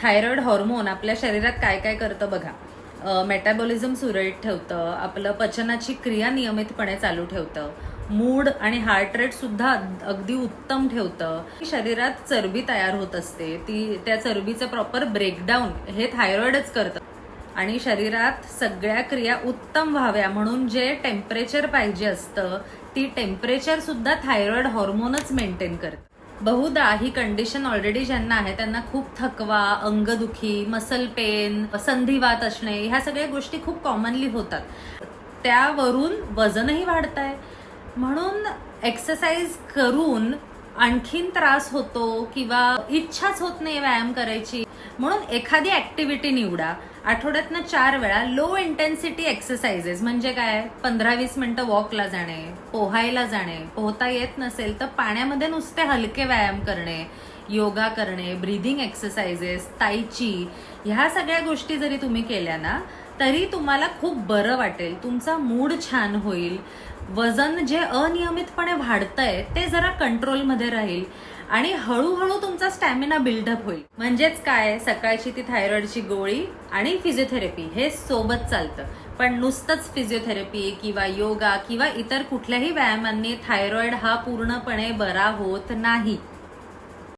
Thyroid hormone आपल्या शरीरात काय काय करतं बघा. मेटाबॉलिझम सुरळीत ठेवतं, आपलं पचनाची क्रिया नियमितपणे चालू ठेवतं, मूड आणि हार्ट रेट सुद्धा अगदी उत्तम ठेवतं. शरीरात चरबी तयार होत असते, त्या चरबीचं प्रॉपर ब्रेकडाऊन हे थायरॉइडच करतं. आणि शरीरात सगळ्या क्रिया उत्तम व्हाव्या म्हणून जे टेम्परेचर पाहिजे असतं ती टेम्परेचर सुद्धा थायरॉइड हॉर्मोनच मेंटेन करतं. बहुधा ही कंडिशन ऑलरेडी ज्यांना आहे त्यांना खूप थकवा, अंगदुखी, मसल पेन, संधिवात असणे ह्या सगळ्या गोष्टी खूप कॉमनली होतात. त्यावरून वजनही वाढतंय. म्हणून एक्सरसाइज करून आणखीन त्रास होतो किंवा इच्छाच होत नाही व्यायाम करायची, म्हणून एखादी ऍक्टिव्हिटी निवडा. आठवड्यातनं 4 वेळा लो इंटेन्सिटी एक्सरसाइजेस म्हणजे काय, 15-20 मिनिटं वॉकला जाणे, पोहायला जाणे, पोहता येत नसेल तर पाण्यामध्ये नुसते हलके व्यायाम करणे, योगा करणे, ब्रीदिंग एक्सरसाइजेस, ताईची, ह्या सगळ्या गोष्टी जरी तुम्ही केल्या ना तरी तुम्हाला खूप बरं वाटेल. तुमचा मूड छान होईल. वजन जे अनियमितपणे वाढतंय ते जरा कंट्रोलमध्ये राहील आणि हळूहळू तुमचा स्टॅमिना बिल्डअप होईल. म्हणजेच काय, सकाळची ती थायरॉइडची गोळी आणि फिजिओथेरपी हे सोबत चालतं. पण नुसतंच फिजिओथेरपी किंवा योगा किंवा इतर कुठल्याही व्यायामांनी थायरॉइड हा पूर्णपणे बरा होत नाही.